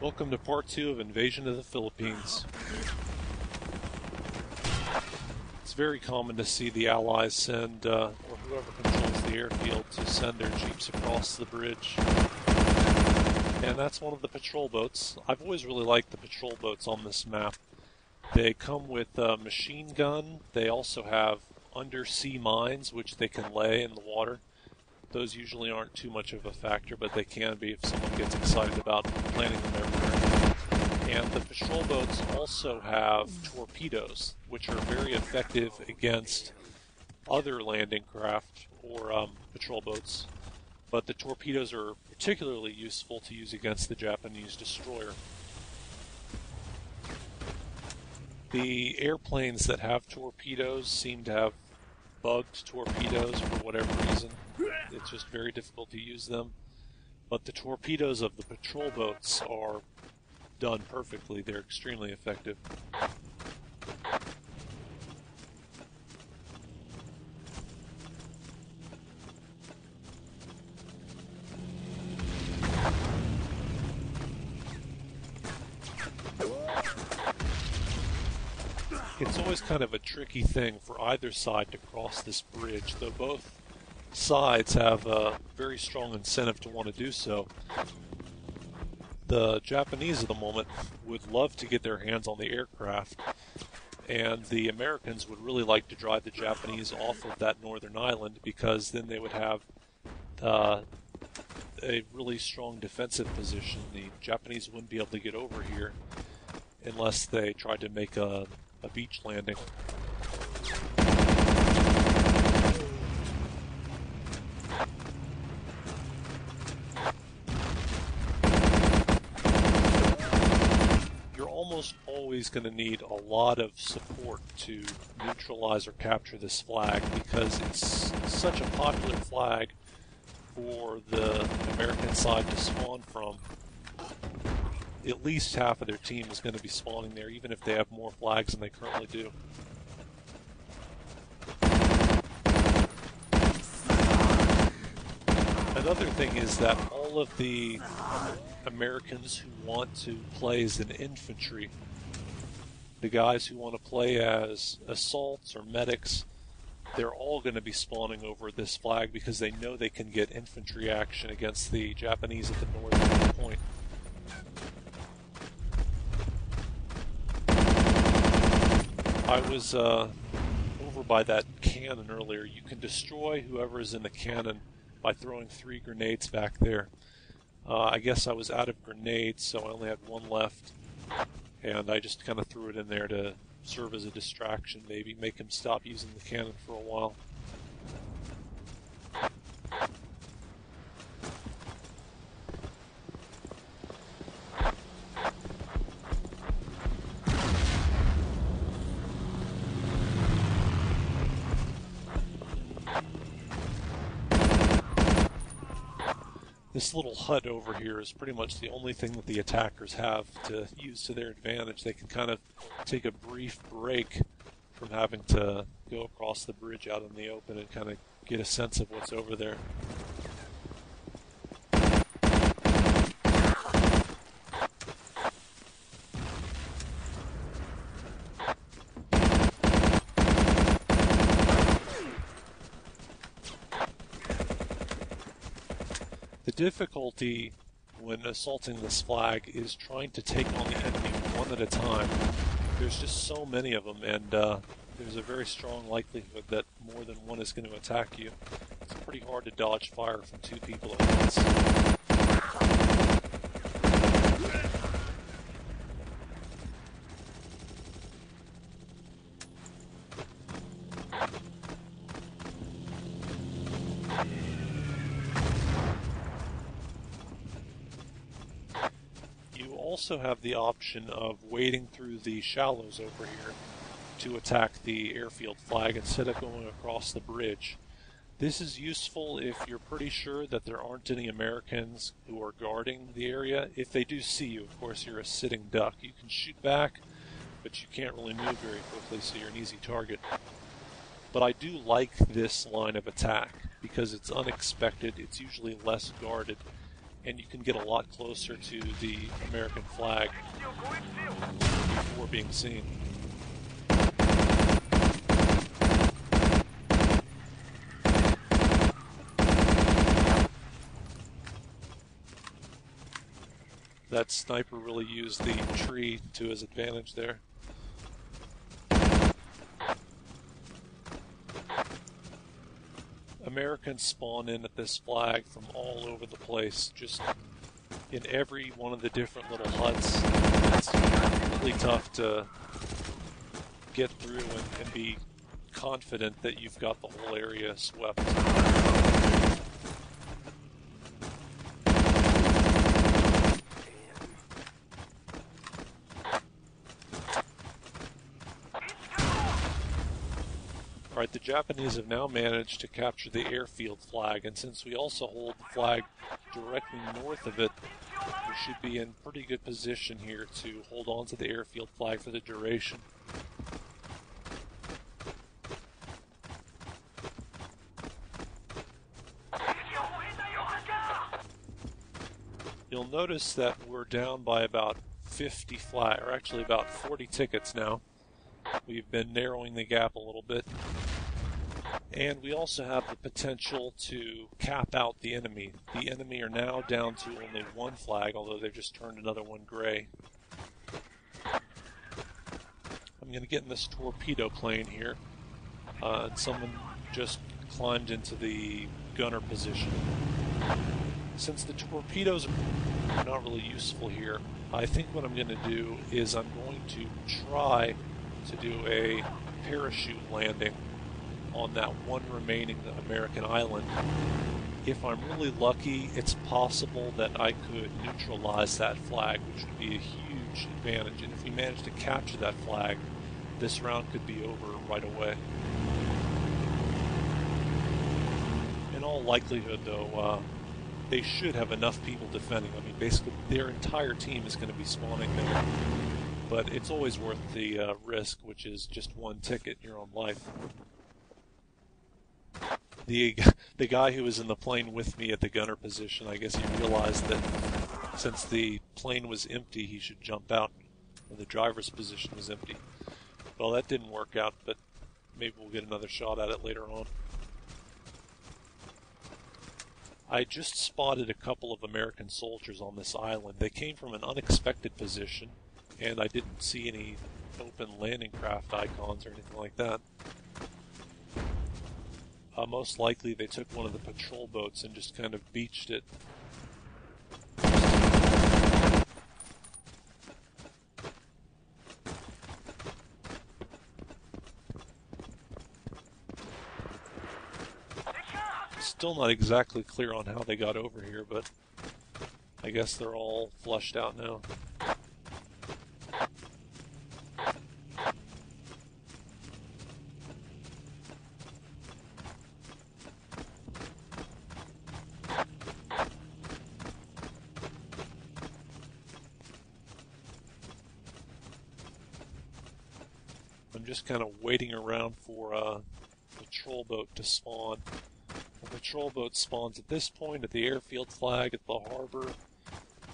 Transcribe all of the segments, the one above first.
Welcome to part 2 of Invasion of the Philippines. It's very common to see the Allies send, or whoever controls the airfield, to send their jeeps across the bridge. And that's one of the patrol boats. I've always really liked the patrol boats on this map. They come with a machine gun. They also have undersea mines, which they can lay in the water. Those usually aren't too much of a factor, but they can be if someone gets excited about planting them everywhere. And the patrol boats also have torpedoes, which are very effective against other landing craft or patrol boats. But the torpedoes are particularly useful to use against the Japanese destroyer. The airplanes that have torpedoes seem to have bugged torpedoes for whatever reason. It's just very difficult to use them. But the torpedoes of the patrol boats are done perfectly. They're extremely effective. It's always kind of a tricky thing for either side to cross this bridge, though both sides have a very strong incentive to want to do so. The Japanese at the moment would love to get their hands on the aircraft, and the Americans would really like to drive the Japanese off of that northern island, because then they would have a really strong defensive position. The Japanese wouldn't be able to get over here unless they tried to make a beach landing. You're almost always going to need a lot of support to neutralize or capture this flag, because it's such a popular flag for the American side to spawn from. At least half of their team is going to be spawning there, even if they have more flags than they currently do. Another thing is that all of the Americans who want to play as an infantry, the guys who want to play as assaults or medics, they're all going to be spawning over this flag because they know they can get infantry action against the Japanese at the northern point. I was over by that cannon earlier. You can destroy whoever is in the cannon by throwing 3 grenades back there. I guess I was out of grenades, so I only had 1 left, and I just kind of threw it in there to serve as a distraction, maybe make him stop using the cannon for a while. This little hut over here is pretty much the only thing that the attackers have to use to their advantage. They can kind of take a brief break from having to go across the bridge out in the open and kind of get a sense of what's over there. The difficulty when assaulting this flag is trying to take on the enemy one at a time. There's just so many of them, and there's a very strong likelihood that more than one is going to attack you. It's pretty hard to dodge fire from 2 people at once. Also have the option of wading through the shallows over here to attack the airfield flag instead of going across the bridge. This is useful if you're pretty sure that there aren't any Americans who are guarding the area. If they do see you, of course, you're a sitting duck. You can shoot back, but you can't really move very quickly, so you're an easy target. But I do like this line of attack because it's unexpected, it's usually less guarded, and you can get a lot closer to the American flag before being seen. That sniper really used the tree to his advantage there. Americans spawn in at this flag from all over the place, just in every one of the different little huts. It's really tough to get through and be confident that you've got the whole area swept. Alright, the Japanese have now managed to capture the airfield flag, and since we also hold the flag directly north of it, we should be in pretty good position here to hold on to the airfield flag for the duration. You'll notice that we're down by about 50 flag, or actually about 40 tickets now. We've been narrowing the gap a little bit. And we also have the potential to cap out the enemy. The enemy are now down to only one flag, although they've just turned another one gray. I'm going to get in this torpedo plane here. And someone just climbed into the gunner position. Since the torpedoes are not really useful here, I think what I'm going to do is I'm going to try to do a parachute landing on that one remaining American island. If I'm really lucky, it's possible that I could neutralize that flag, which would be a huge advantage. And if we manage to capture that flag, this round could be over right away. In all likelihood, though, they should have enough people defending. I mean, basically, their entire team is going to be spawning there. But it's always worth the risk, which is just one ticket in your own life. The guy who was in the plane with me at the gunner position, I guess he realized that since the plane was empty, he should jump out, and the driver's position was empty. Well, that didn't work out, but maybe we'll get another shot at it later on. I just spotted a couple of American soldiers on this island. They came from an unexpected position, and I didn't see any open landing craft icons or anything like that. Most likely they took one of the patrol boats and just kind of beached it. Still not exactly clear on how they got over here, but I guess they're all flushed out now. I'm just kind of waiting around for a patrol boat to spawn. The patrol boat spawns at this point at the airfield flag, at the harbor,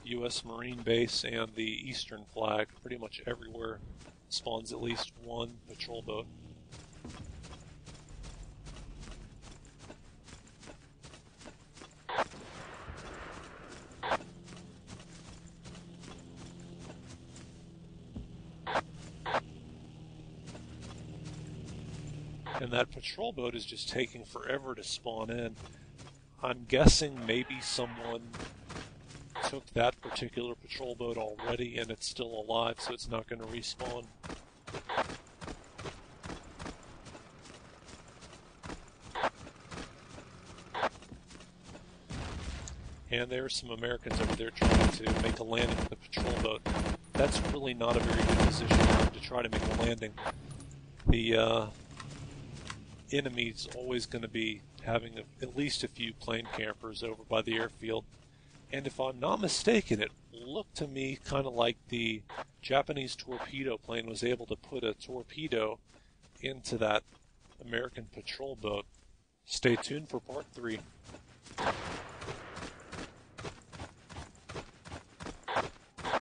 U.S. Marine base, and the eastern flag. Pretty much everywhere spawns at least one patrol boat. And that patrol boat is just taking forever to spawn in. I'm guessing maybe someone took that particular patrol boat already and it's still alive, so it's not going to respawn. And there's some Americans over there trying to make a landing with the patrol boat. That's really not a very good position to try to make a landing. The enemy's always going to be having at least a few plane campers over by the airfield. And if I'm not mistaken, it looked to me kind of like the Japanese torpedo plane was able to put a torpedo into that American patrol boat. Stay tuned for part 3.